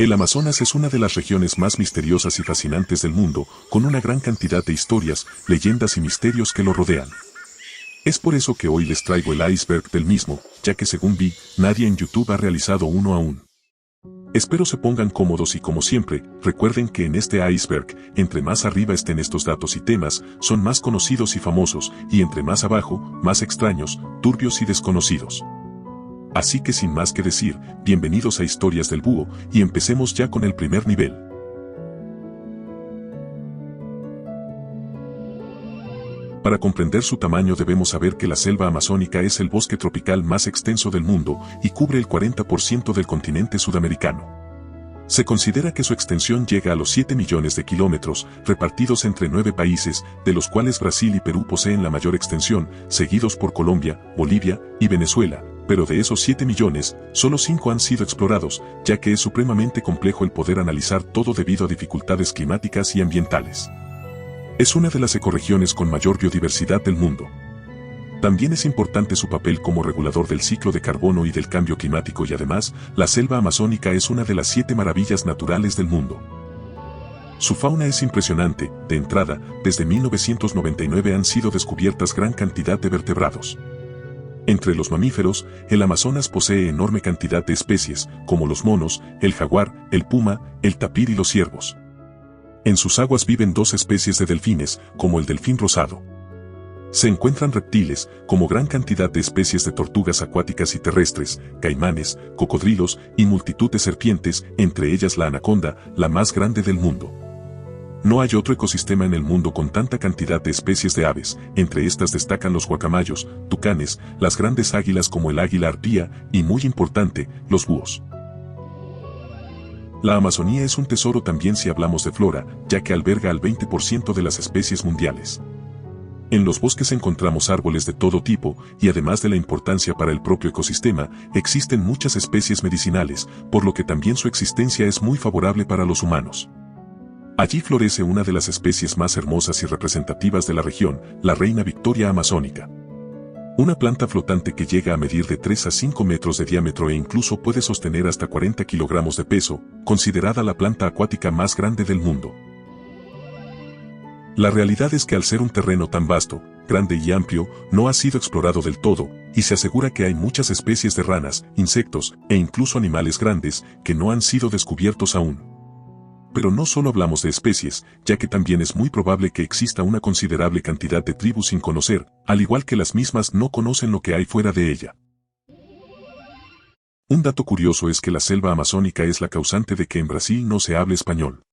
El Amazonas es una de las regiones más misteriosas y fascinantes del mundo, con una gran cantidad de historias, leyendas y misterios que lo rodean. Es por eso que hoy les traigo el iceberg del mismo, ya que según vi, nadie en YouTube ha realizado uno aún. Espero se pongan cómodos y como siempre, recuerden que en este iceberg, entre más arriba estén estos datos y temas, son más conocidos y famosos, y entre más abajo, más extraños, turbios y desconocidos. Así que sin más que decir, bienvenidos a Historias del Búho, y empecemos ya con el primer nivel. Para comprender su tamaño debemos saber que la selva amazónica es el bosque tropical más extenso del mundo y cubre el 40% del continente sudamericano. Se considera que su extensión llega a los 7 millones de kilómetros, repartidos entre 9 países, de los cuales Brasil y Perú poseen la mayor extensión, seguidos por Colombia, Bolivia y Venezuela, pero de esos 7 millones, solo 5 han sido explorados, ya que es supremamente complejo el poder analizar todo debido a dificultades climáticas y ambientales. Es una de las ecorregiones con mayor biodiversidad del mundo. También es importante su papel como regulador del ciclo de carbono y del cambio climático y además, la selva amazónica es una de las 7 maravillas naturales del mundo. Su fauna es impresionante, de entrada, desde 1999 han sido descubiertas gran cantidad de vertebrados. Entre los mamíferos, el Amazonas posee enorme cantidad de especies, como los monos, el jaguar, el puma, el tapir y los ciervos. En sus aguas viven 2 especies de delfines, como el delfín rosado. Se encuentran reptiles, como gran cantidad de especies de tortugas acuáticas y terrestres, caimanes, cocodrilos y multitud de serpientes, entre ellas la anaconda, la más grande del mundo. No hay otro ecosistema en el mundo con tanta cantidad de especies de aves, entre estas destacan los guacamayos, tucanes, las grandes águilas como el águila arpía y muy importante, los búhos. La Amazonía es un tesoro también si hablamos de flora, ya que alberga al 20% de las especies mundiales. En los bosques encontramos árboles de todo tipo, y además de la importancia para el propio ecosistema, existen muchas especies medicinales, por lo que también su existencia es muy favorable para los humanos. Allí florece una de las especies más hermosas y representativas de la región, la reina Victoria amazónica. Una planta flotante que llega a medir de 3 a 5 metros de diámetro e incluso puede sostener hasta 40 kilogramos de peso, considerada la planta acuática más grande del mundo. La realidad es que al ser un terreno tan vasto, grande y amplio, no ha sido explorado del todo, y se asegura que hay muchas especies de ranas, insectos, e incluso animales grandes, que no han sido descubiertos aún. Pero no solo hablamos de especies, ya que también es muy probable que exista una considerable cantidad de tribus sin conocer, al igual que las mismas no conocen lo que hay fuera de ella. Un dato curioso es que la selva amazónica es la causante de que en Brasil no se hable español.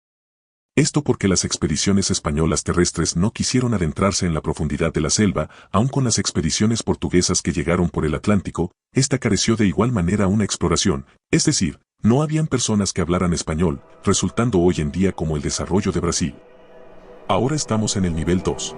Esto porque las expediciones españolas terrestres no quisieron adentrarse en la profundidad de la selva, aun con las expediciones portuguesas que llegaron por el Atlántico, esta careció de igual manera una exploración, es decir, no habían personas que hablaran español, resultando hoy en día como el desarrollo de Brasil. Ahora estamos en el nivel 2.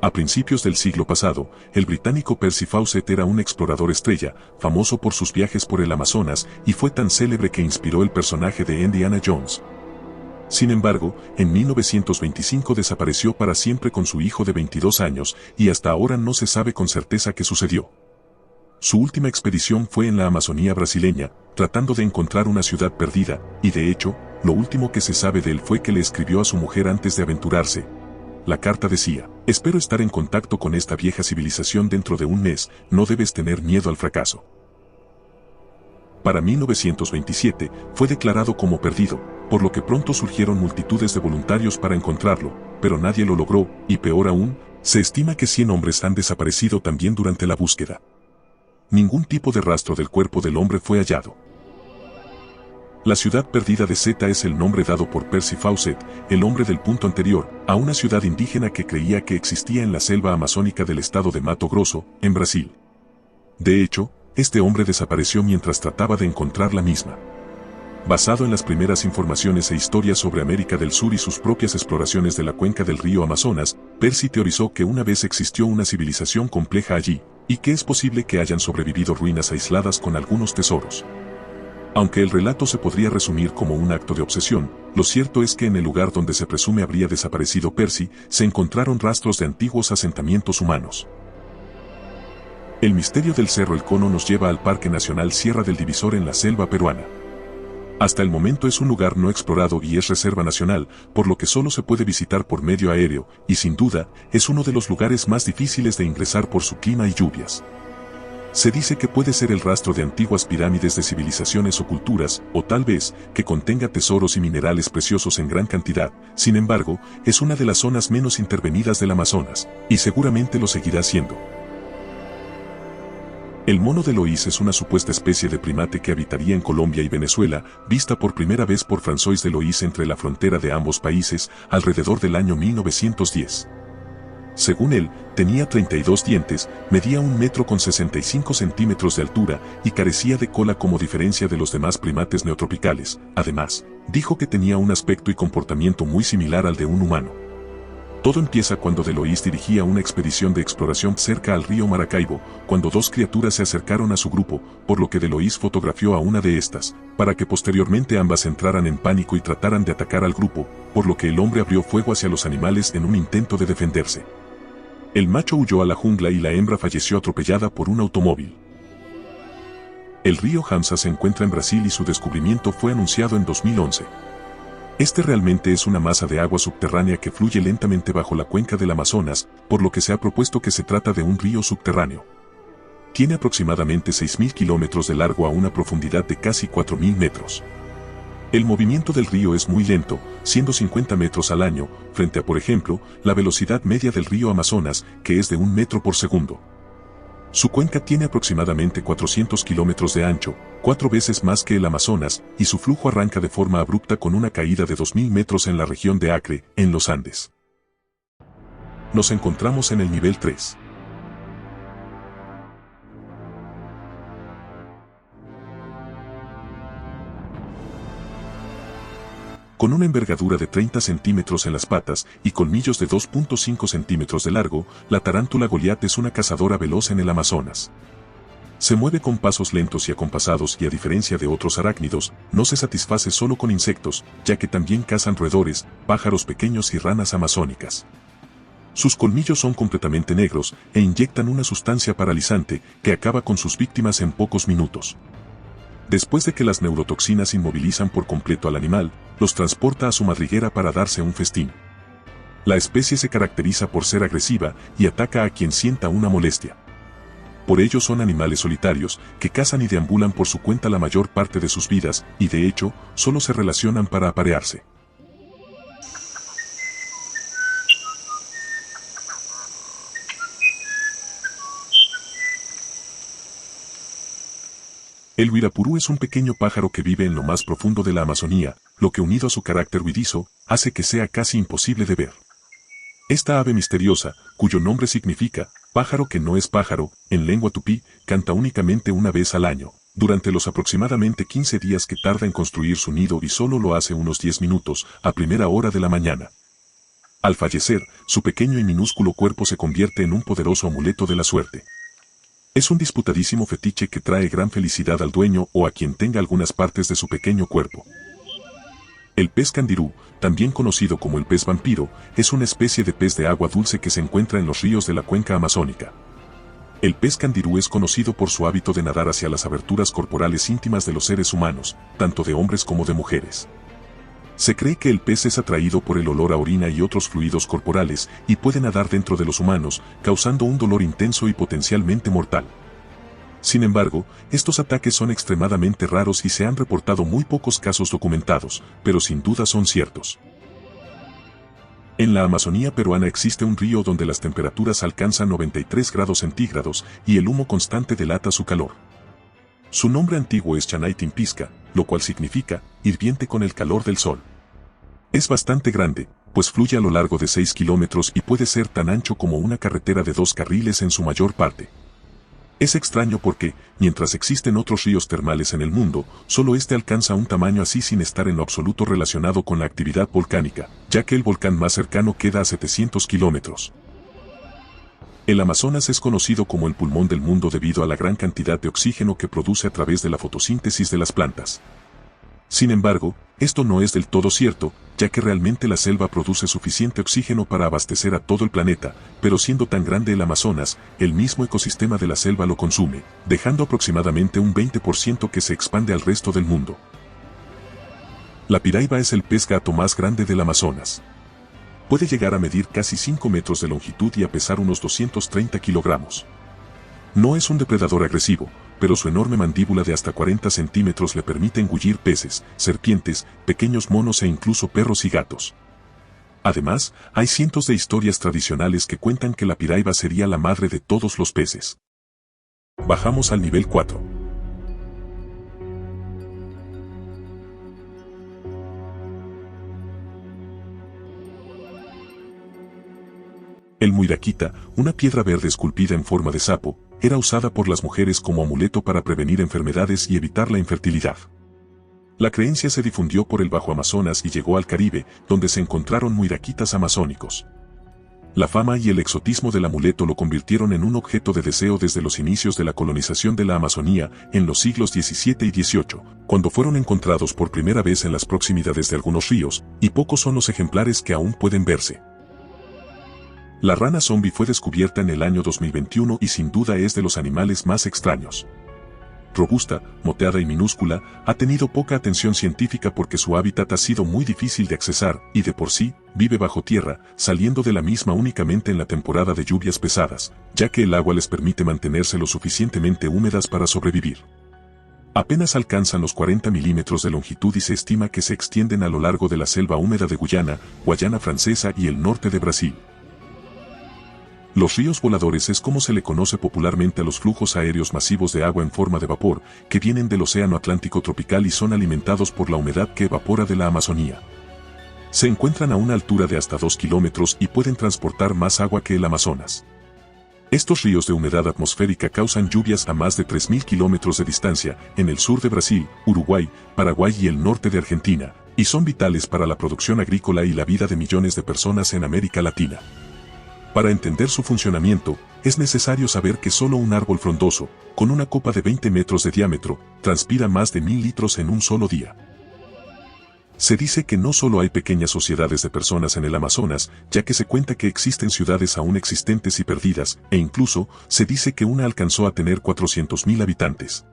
A principios del siglo pasado, el británico Percy Fawcett era un explorador estrella, famoso por sus viajes por el Amazonas, y fue tan célebre que inspiró el personaje de Indiana Jones. Sin embargo, en 1925 desapareció para siempre con su hijo de 22 años, y hasta ahora no se sabe con certeza qué sucedió. Su última expedición fue en la Amazonía brasileña, tratando de encontrar una ciudad perdida, y de hecho, lo último que se sabe de él fue que le escribió a su mujer antes de aventurarse. La carta decía: espero estar en contacto con esta vieja civilización dentro de un mes, no debes tener miedo al fracaso. Para 1927, fue declarado como perdido, por lo que pronto surgieron multitudes de voluntarios para encontrarlo, pero nadie lo logró, y peor aún, se estima que 100 hombres han desaparecido también durante la búsqueda. Ningún tipo de rastro del cuerpo del hombre fue hallado. La ciudad perdida de Zeta es el nombre dado por Percy Fawcett, el hombre del punto anterior, a una ciudad indígena que creía que existía en la selva amazónica del estado de Mato Grosso, en Brasil. De hecho, este hombre desapareció mientras trataba de encontrar la misma. Basado en las primeras informaciones e historias sobre América del Sur y sus propias exploraciones de la cuenca del río Amazonas, Percy teorizó que una vez existió una civilización compleja allí, y que es posible que hayan sobrevivido ruinas aisladas con algunos tesoros. Aunque el relato se podría resumir como un acto de obsesión, lo cierto es que en el lugar donde se presume habría desaparecido Percy, se encontraron rastros de antiguos asentamientos humanos. El misterio del Cerro El Cono nos lleva al Parque Nacional Sierra del Divisor en la selva peruana. Hasta el momento es un lugar no explorado y es reserva nacional, por lo que solo se puede visitar por medio aéreo, y sin duda, es uno de los lugares más difíciles de ingresar por su clima y lluvias. Se dice que puede ser el rastro de antiguas pirámides de civilizaciones o culturas, o tal vez, que contenga tesoros y minerales preciosos en gran cantidad. Sin embargo, es una de las zonas menos intervenidas del Amazonas, y seguramente lo seguirá siendo. El mono de Loís es una supuesta especie de primate que habitaría en Colombia y Venezuela, vista por primera vez por François de Loís entre la frontera de ambos países, alrededor del año 1910. Según él, tenía 32 dientes, medía 1,65 m de altura y carecía de cola como diferencia de los demás primates neotropicales. Además, dijo que tenía un aspecto y comportamiento muy similar al de un humano. Todo empieza cuando de Loís dirigía una expedición de exploración cerca al río Maracaibo, cuando dos criaturas se acercaron a su grupo, por lo que de Loís fotografió a una de estas, para que posteriormente ambas entraran en pánico y trataran de atacar al grupo, por lo que el hombre abrió fuego hacia los animales en un intento de defenderse. El macho huyó a la jungla y la hembra falleció atropellada por un automóvil. El río Hamsa se encuentra en Brasil y su descubrimiento fue anunciado en 2011. Este realmente es una masa de agua subterránea que fluye lentamente bajo la cuenca del Amazonas, por lo que se ha propuesto que se trata de un río subterráneo. Tiene aproximadamente 6.000 kilómetros de largo a una profundidad de casi 4.000 metros. El movimiento del río es muy lento, siendo 50 metros al año, frente a, por ejemplo, la velocidad media del río Amazonas, que es de 1 metro por segundo. Su cuenca tiene aproximadamente 400 kilómetros de ancho, 4 veces más que el Amazonas, y su flujo arranca de forma abrupta con una caída de 2.000 metros en la región de Acre, en los Andes. Nos encontramos en el nivel 3. Con una envergadura de 30 centímetros en las patas y colmillos de 2.5 centímetros de largo, la tarántula Goliat es una cazadora veloz en el Amazonas. Se mueve con pasos lentos y acompasados y a diferencia de otros arácnidos, no se satisface solo con insectos, ya que también cazan roedores, pájaros pequeños y ranas amazónicas. Sus colmillos son completamente negros e inyectan una sustancia paralizante que acaba con sus víctimas en pocos minutos. Después de que las neurotoxinas inmovilizan por completo al animal, los transporta a su madriguera para darse un festín. La especie se caracteriza por ser agresiva y ataca a quien sienta una molestia. Por ello son animales solitarios, que cazan y deambulan por su cuenta la mayor parte de sus vidas, y de hecho, solo se relacionan para aparearse. El huirapurú es un pequeño pájaro que vive en lo más profundo de la Amazonía, lo que unido a su carácter huidizo, hace que sea casi imposible de ver. Esta ave misteriosa, cuyo nombre significa pájaro que no es pájaro, en lengua tupí, canta únicamente una vez al año, durante los aproximadamente 15 días que tarda en construir su nido y solo lo hace unos 10 minutos, a primera hora de la mañana. Al fallecer, su pequeño y minúsculo cuerpo se convierte en un poderoso amuleto de la suerte. Es un disputadísimo fetiche que trae gran felicidad al dueño o a quien tenga algunas partes de su pequeño cuerpo. El pez candirú, también conocido como el pez vampiro, es una especie de pez de agua dulce que se encuentra en los ríos de la cuenca amazónica. El pez candirú es conocido por su hábito de nadar hacia las aberturas corporales íntimas de los seres humanos, tanto de hombres como de mujeres. Se cree que el pez es atraído por el olor a orina y otros fluidos corporales y puede nadar dentro de los humanos, causando un dolor intenso y potencialmente mortal. Sin embargo, estos ataques son extremadamente raros y se han reportado muy pocos casos documentados, pero sin duda son ciertos. En la Amazonía peruana existe un río donde las temperaturas alcanzan 93 grados centígrados y el humo constante delata su calor. Su nombre antiguo es Chanaytimpisca, lo cual significa hirviente con el calor del sol. Es bastante grande, pues fluye a lo largo de 6 kilómetros y puede ser tan ancho como una carretera de 2 carriles en su mayor parte. Es extraño porque, mientras existen otros ríos termales en el mundo, solo este alcanza un tamaño así sin estar en lo absoluto relacionado con la actividad volcánica, ya que el volcán más cercano queda a 700 kilómetros. El Amazonas es conocido como el pulmón del mundo debido a la gran cantidad de oxígeno que produce a través de la fotosíntesis de las plantas. Sin embargo, esto no es del todo cierto, ya que realmente la selva produce suficiente oxígeno para abastecer a todo el planeta, pero siendo tan grande el Amazonas, el mismo ecosistema de la selva lo consume, dejando aproximadamente un 20% que se expande al resto del mundo. La piraiba es el pez gato más grande del Amazonas. Puede llegar a medir casi 5 metros de longitud y a pesar unos 230 kilogramos. No es un depredador agresivo, pero su enorme mandíbula de hasta 40 centímetros le permite engullir peces, serpientes, pequeños monos e incluso perros y gatos. Además, hay cientos de historias tradicionales que cuentan que la piraiba sería la madre de todos los peces. Bajamos al nivel 4. El muiraquita, una piedra verde esculpida en forma de sapo, era usada por las mujeres como amuleto para prevenir enfermedades y evitar la infertilidad. La creencia se difundió por el Bajo Amazonas y llegó al Caribe, donde se encontraron muiraquitas amazónicos. La fama y el exotismo del amuleto lo convirtieron en un objeto de deseo desde los inicios de la colonización de la Amazonía en los siglos XVII y XVIII, cuando fueron encontrados por primera vez en las proximidades de algunos ríos, y pocos son los ejemplares que aún pueden verse. La rana zombie fue descubierta en el año 2021 y sin duda es de los animales más extraños. Robusta, moteada y minúscula, ha tenido poca atención científica porque su hábitat ha sido muy difícil de accesar y de por sí, vive bajo tierra, saliendo de la misma únicamente en la temporada de lluvias pesadas, ya que el agua les permite mantenerse lo suficientemente húmedas para sobrevivir. Apenas alcanzan los 40 milímetros de longitud y se estima que se extienden a lo largo de la selva húmeda de Guyana, Guayana Francesa y el norte de Brasil. Los ríos voladores es como se le conoce popularmente a los flujos aéreos masivos de agua en forma de vapor, que vienen del Océano Atlántico tropical y son alimentados por la humedad que evapora de la Amazonía. Se encuentran a una altura de hasta 2 kilómetros y pueden transportar más agua que el Amazonas. Estos ríos de humedad atmosférica causan lluvias a más de 3.000 kilómetros de distancia, en el sur de Brasil, Uruguay, Paraguay y el norte de Argentina, y son vitales para la producción agrícola y la vida de millones de personas en América Latina. Para entender su funcionamiento, es necesario saber que solo un árbol frondoso, con una copa de 20 metros de diámetro, transpira más de 1.000 litros en un solo día. Se dice que no solo hay pequeñas sociedades de personas en el Amazonas, ya que se cuenta que existen ciudades aún existentes y perdidas, e incluso, se dice que una alcanzó a tener 400.000 habitantes.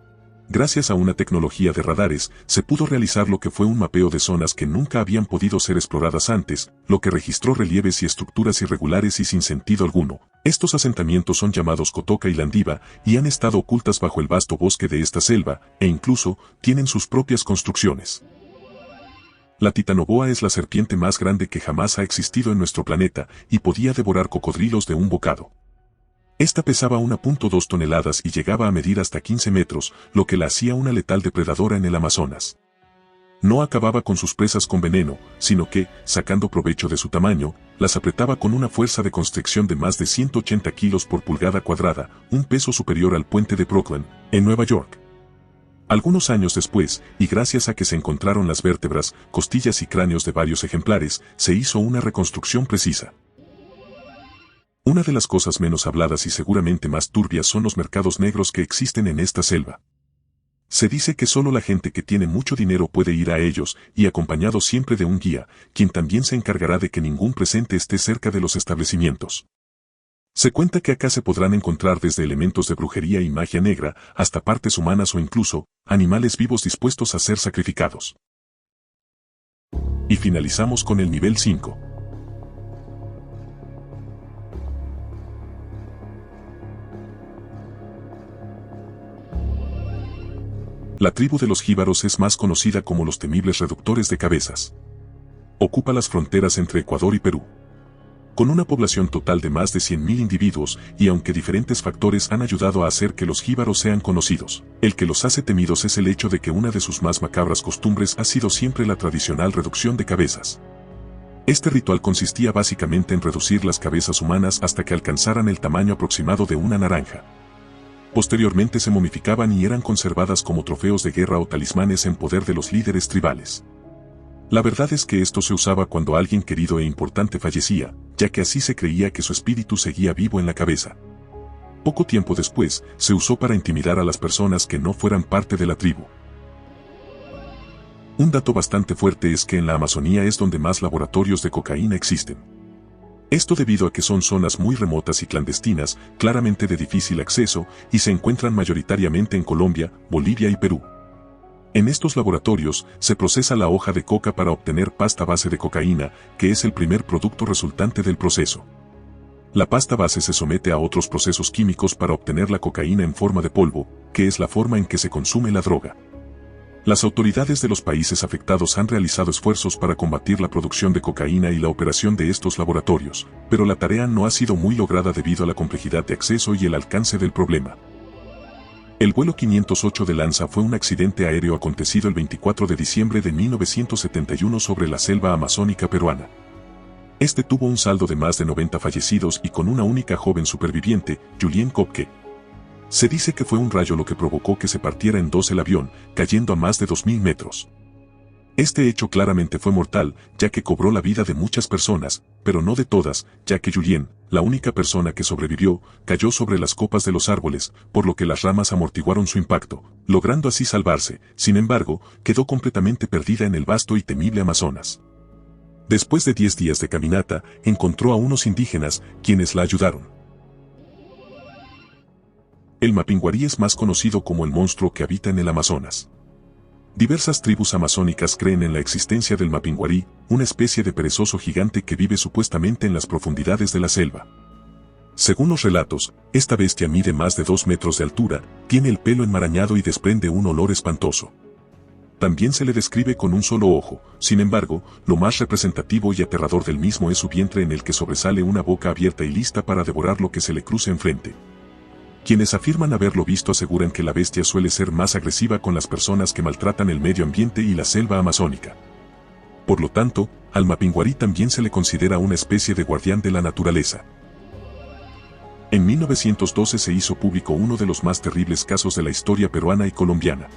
Gracias a una tecnología de radares, se pudo realizar lo que fue un mapeo de zonas que nunca habían podido ser exploradas antes, lo que registró relieves y estructuras irregulares y sin sentido alguno. Estos asentamientos son llamados Cotoca y Landiva, y han estado ocultas bajo el vasto bosque de esta selva, e incluso, tienen sus propias construcciones. La titanoboa es la serpiente más grande que jamás ha existido en nuestro planeta, y podía devorar cocodrilos de un bocado. Esta pesaba 1.2 toneladas y llegaba a medir hasta 15 metros, lo que la hacía una letal depredadora en el Amazonas. No acababa con sus presas con veneno, sino que, sacando provecho de su tamaño, las apretaba con una fuerza de constricción de más de 180 kilos por pulgada cuadrada, un peso superior al puente de Brooklyn, en Nueva York. Algunos años después, y gracias a que se encontraron las vértebras, costillas y cráneos de varios ejemplares, se hizo una reconstrucción precisa. Una de las cosas menos habladas y seguramente más turbias son los mercados negros que existen en esta selva. Se dice que solo la gente que tiene mucho dinero puede ir a ellos, y acompañado siempre de un guía, quien también se encargará de que ningún presente esté cerca de los establecimientos. Se cuenta que acá se podrán encontrar desde elementos de brujería y magia negra, hasta partes humanas o incluso, animales vivos dispuestos a ser sacrificados. Y finalizamos con el nivel 5. La tribu de los jíbaros es más conocida como los temibles reductores de cabezas. Ocupa las fronteras entre Ecuador y Perú. Con una población total de más de 100.000 individuos, y aunque diferentes factores han ayudado a hacer que los jíbaros sean conocidos, el que los hace temidos es el hecho de que una de sus más macabras costumbres ha sido siempre la tradicional reducción de cabezas. Este ritual consistía básicamente en reducir las cabezas humanas hasta que alcanzaran el tamaño aproximado de una naranja. Posteriormente se momificaban y eran conservadas como trofeos de guerra o talismanes en poder de los líderes tribales. La verdad es que esto se usaba cuando alguien querido e importante fallecía, ya que así se creía que su espíritu seguía vivo en la cabeza. Poco tiempo después, se usó para intimidar a las personas que no fueran parte de la tribu. Un dato bastante fuerte es que en la Amazonía es donde más laboratorios de cocaína existen. Esto debido a que son zonas muy remotas y clandestinas, claramente de difícil acceso, y se encuentran mayoritariamente en Colombia, Bolivia y Perú. En estos laboratorios, se procesa la hoja de coca para obtener pasta base de cocaína, que es el primer producto resultante del proceso. La pasta base se somete a otros procesos químicos para obtener la cocaína en forma de polvo, que es la forma en que se consume la droga. Las autoridades de los países afectados han realizado esfuerzos para combatir la producción de cocaína y la operación de estos laboratorios, pero la tarea no ha sido muy lograda debido a la complejidad de acceso y el alcance del problema. El vuelo 508 de Lanza fue un accidente aéreo acontecido el 24 de diciembre de 1971 sobre la selva amazónica peruana. Este tuvo un saldo de más de 90 fallecidos y con una única joven superviviente, Julien Kopke. Se dice que fue un rayo lo que provocó que se partiera en dos el avión, cayendo a más de 2000 metros. Este hecho claramente fue mortal, ya que cobró la vida de muchas personas, pero no de todas, ya que Julien, la única persona que sobrevivió, cayó sobre las copas de los árboles, por lo que las ramas amortiguaron su impacto, logrando así salvarse. Sin embargo, quedó completamente perdida en el vasto y temible Amazonas. Después de 10 días de caminata, encontró a unos indígenas, quienes la ayudaron. El mapinguari es más conocido como el monstruo que habita en el Amazonas. Diversas tribus amazónicas creen en la existencia del mapinguari, una especie de perezoso gigante que vive supuestamente en las profundidades de la selva. Según los relatos, esta bestia mide más de 2 metros de altura, tiene el pelo enmarañado y desprende un olor espantoso. También se le describe con un solo ojo, sin embargo, lo más representativo y aterrador del mismo es su vientre en el que sobresale una boca abierta y lista para devorar lo que se le cruce enfrente. Quienes afirman haberlo visto aseguran que la bestia suele ser más agresiva con las personas que maltratan el medio ambiente y la selva amazónica. Por lo tanto, al mapinguari también se le considera una especie de guardián de la naturaleza. En 1912 se hizo público uno de los más terribles casos de la historia peruana y colombiana.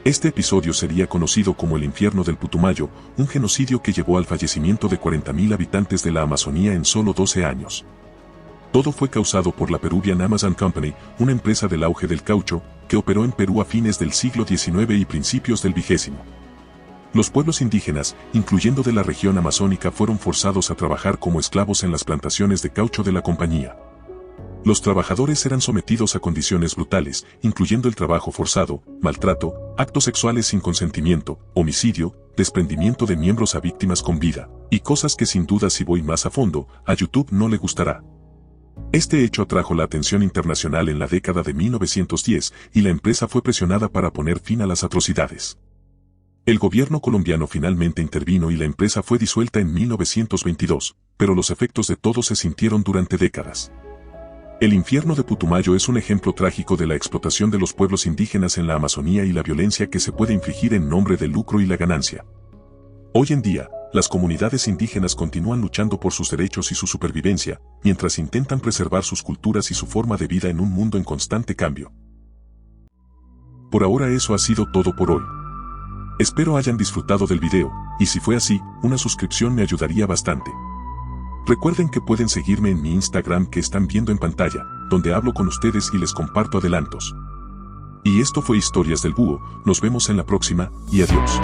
Este episodio sería conocido como el infierno del Putumayo, un genocidio que llevó al fallecimiento de 40.000 habitantes de la Amazonía en solo 12 años. Todo fue causado por la Peruvian Amazon Company, una empresa del auge del caucho, que operó en Perú a fines del siglo XIX y principios del XX. Los pueblos indígenas, incluyendo de la región amazónica, fueron forzados a trabajar como esclavos en las plantaciones de caucho de la compañía. Los trabajadores eran sometidos a condiciones brutales, incluyendo el trabajo forzado, maltrato, actos sexuales sin consentimiento, homicidio, desprendimiento de miembros a víctimas con vida, y cosas que sin duda, si voy más a fondo, a YouTube no le gustará. Este hecho atrajo la atención internacional en la década de 1910 y la empresa fue presionada para poner fin a las atrocidades. El gobierno colombiano finalmente intervino y la empresa fue disuelta en 1922, pero los efectos de todo se sintieron durante décadas. El infierno de Putumayo es un ejemplo trágico de la explotación de los pueblos indígenas en la Amazonía y la violencia que se puede infligir en nombre del lucro y la ganancia. Hoy en día, las comunidades indígenas continúan luchando por sus derechos y su supervivencia, mientras intentan preservar sus culturas y su forma de vida en un mundo en constante cambio. Por ahora eso ha sido todo por hoy. Espero hayan disfrutado del video, y si fue así, una suscripción me ayudaría bastante. Recuerden que pueden seguirme en mi Instagram que están viendo en pantalla, donde hablo con ustedes y les comparto adelantos. Y esto fue Historias del Búho, nos vemos en la próxima, y adiós.